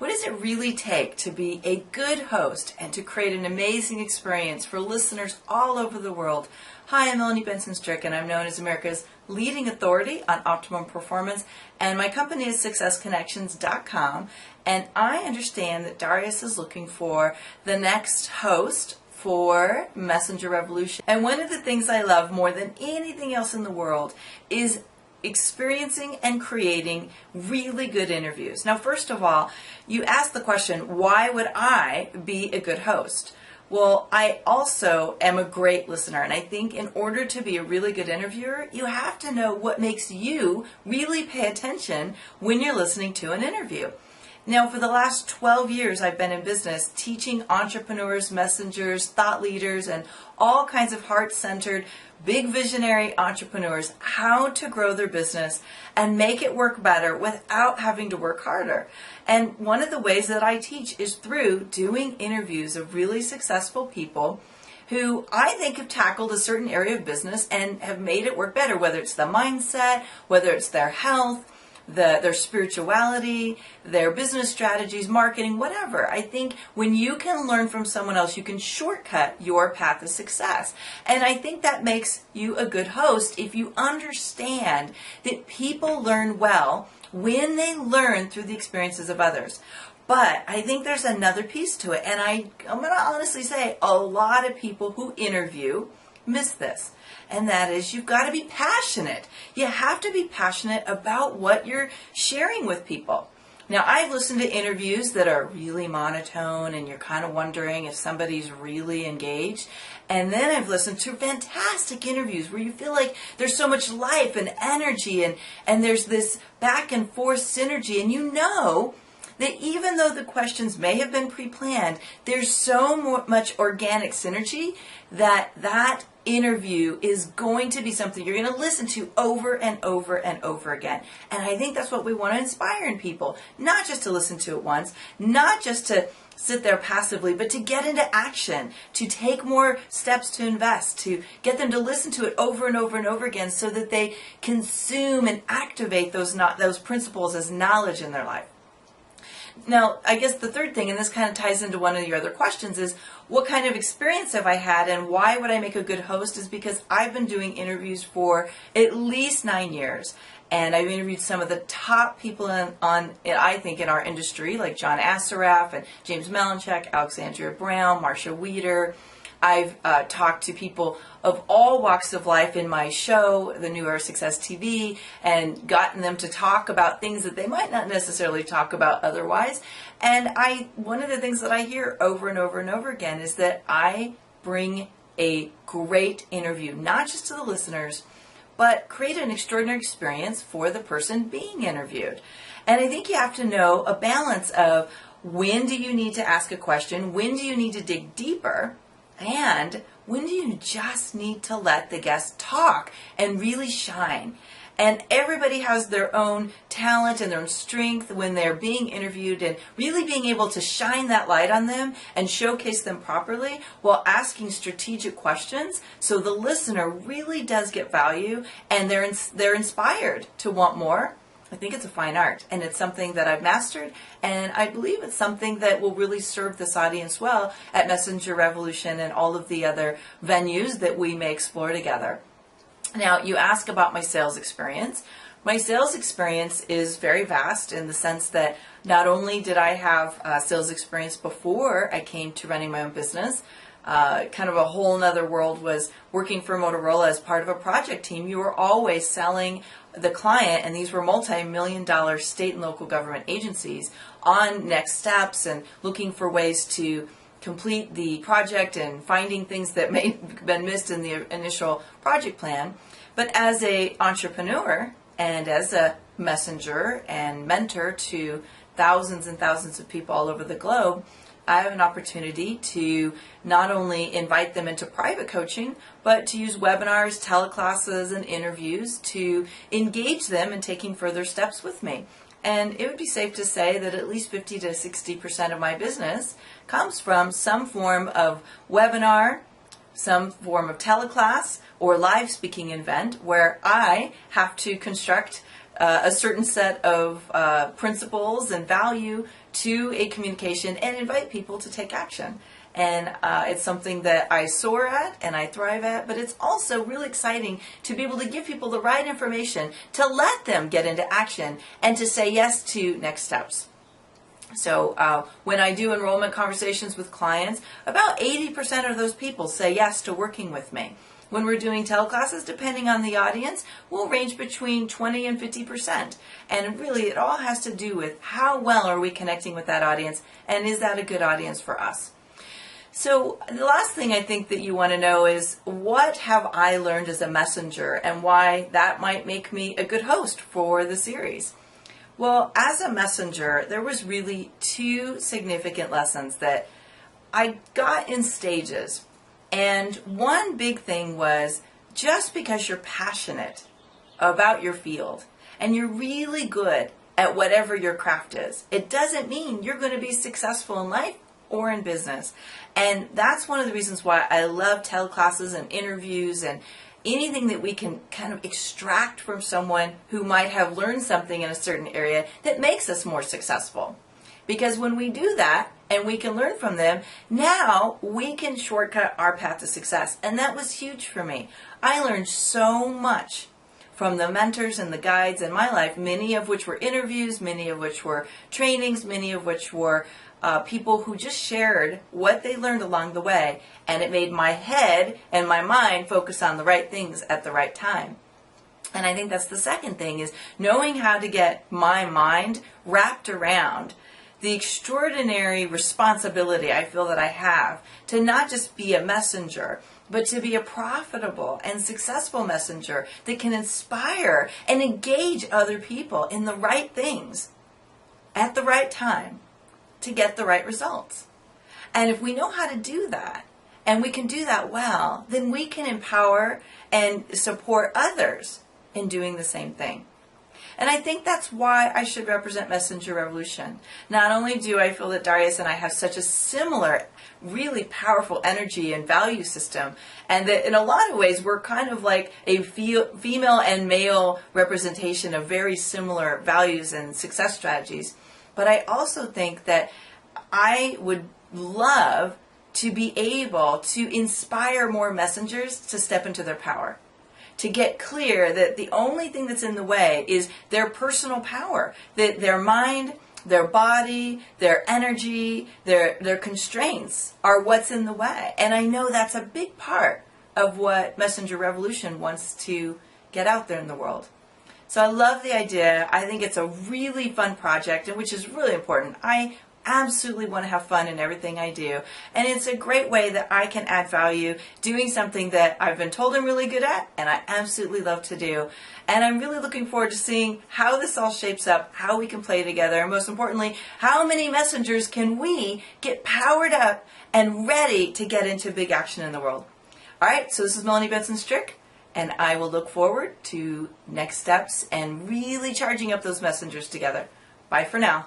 What does it really take to be a good host and to create an amazing experience for listeners all over the world? Hi, I'm Melanie Benson Strick, and I'm known as America's leading authority on optimum performance, and my company is successconnections.com, and I understand that Darius is looking for the next host for Messenger Revolution. And one of the things I love more than anything else in the world is experiencing and creating really good interviews. Now, first of all, you ask the question, why would I be a good host? Well, I also am a great listener, and I think in order to be a really good interviewer, you have to know what makes you really pay attention when you're listening to an interview. Now, for the last 12 years, I've been in business teaching entrepreneurs, messengers, thought leaders, and all kinds of heart-centered, big visionary entrepreneurs how to grow their business and make it work better without having to work harder. And one of the ways that I teach is through doing interviews of really successful people who I think have tackled a certain area of business and have made it work better, whether it's the mindset, whether it's their health, their spirituality, their business strategies, marketing, whatever. I think when you can learn from someone else, you can shortcut your path of success. And I think that makes you a good host if you understand that people learn well when they learn through the experiences of others. But I think there's another piece to it. And I'm going to honestly say a lot of people who interview miss this. And that is, you've got to be passionate. You have to be passionate about what you're sharing with people. Now, I've listened to interviews that are really monotone and you're kind of wondering if somebody's really engaged. And then I've listened to fantastic interviews where you feel like there's so much life and energy and there's this back and forth synergy. And you know that even though the questions may have been pre-planned, there's so much organic synergy that interview is going to be something you're going to listen to over and over and over again. And I think that's what we want to inspire in people, not just to listen to it once, not just to sit there passively, but to get into action, to take more steps to invest, to get them to listen to it over and over and over again so that they consume and activate those principles as knowledge in their life. Now, I guess the third thing, and this kind of ties into one of your other questions, is what kind of experience have I had and why would I make a good host, is because I've been doing interviews for at least 9 years. And I've interviewed some of the top people I think, in our industry, like John Assaraf and James Malinchak, Alexandria Brown, Marsha Weeder. I've talked to people of all walks of life in my show, The New Era Success TV, and gotten them to talk about things that they might not necessarily talk about otherwise. And one of the things that I hear over and over and over again is that I bring a great interview, not just to the listeners, but create an extraordinary experience for the person being interviewed. And I think you have to know a balance of when do you need to ask a question, when do you need to dig deeper, and when do you just need to let the guest talk and really shine? And everybody has their own talent and their own strength when they're being interviewed, and really being able to shine that light on them and showcase them properly while asking strategic questions so the listener really does get value and they're inspired to want more. I think it's a fine art, and it's something that I've mastered, and I believe it's something that will really serve this audience well at Messenger Revolution and all of the other venues that we may explore together. Now, you ask about my sales experience. My sales experience is very vast in the sense that not only did I have sales experience before I came to running my own business, kind of a whole nother world was working for Motorola as part of a project team. You were always selling the client, and these were multi-million-dollar state and local government agencies, on next steps and looking for ways to complete the project and finding things that may have been missed in the initial project plan. But as an entrepreneur and as a messenger and mentor to thousands and thousands of people all over the globe, I have an opportunity to not only invite them into private coaching, but to use webinars, teleclasses, and interviews to engage them in taking further steps with me. And it would be safe to say that at least 50 to 60% of my business comes from some form of webinar, some form of teleclass, or live speaking event where I have to construct a certain set of principles and value to a communication and invite people to take action. And it's something that I soar at and I thrive at, but it's also really exciting to be able to give people the right information to let them get into action and to say yes to next steps. So when I do enrollment conversations with clients, about 80% of those people say yes to working with me. When we're doing teleclasses, depending on the audience, we'll range between 20 and 50%. And really, it all has to do with how well are we connecting with that audience, and is that a good audience for us? So the last thing I think that you want to know is, what have I learned as a messenger, and why that might make me a good host for the series? Well, as a messenger, there was really two significant lessons that I got in stages. And one big thing was, just because you're passionate about your field and you're really good at whatever your craft is, it doesn't mean you're going to be successful in life or in business. And that's one of the reasons why I love teleclasses and interviews and anything that we can kind of extract from someone who might have learned something in a certain area that makes us more successful. Because when we do that and we can learn from them, now we can shortcut our path to success. And that was huge for me. I learned so much from the mentors and the guides in my life, many of which were interviews, many of which were trainings, many of which were people who just shared what they learned along the way, and it made my head and my mind focus on the right things at the right time. And I think that's the second thing, is knowing how to get my mind wrapped around the extraordinary responsibility I feel that I have to not just be a messenger, but to be a profitable and successful messenger that can inspire and engage other people in the right things at the right time to get the right results. And if we know how to do that, and we can do that well, then we can empower and support others in doing the same thing. And I think that's why I should represent Messenger Revolution. Not only do I feel that Darius and I have such a similar, really powerful energy and value system, and that in a lot of ways we're kind of like a female and male representation of very similar values and success strategies, but I also think that I would love to be able to inspire more messengers to step into their power, to get clear that the only thing that's in the way is their personal power, that their mind, their body, their energy, their constraints are what's in the way. And I know that's a big part of what Messenger Revolution wants to get out there in the world. So I love the idea. I think it's a really fun project, and which is really important. I absolutely want to have fun in everything I do. And it's a great way that I can add value doing something that I've been told I'm really good at and I absolutely love to do. And I'm really looking forward to seeing how this all shapes up, how we can play together, and most importantly, how many messengers can we get powered up and ready to get into big action in the world. All right, so this is Melanie Benson Strick, and I will look forward to next steps and really charging up those messengers together. Bye for now.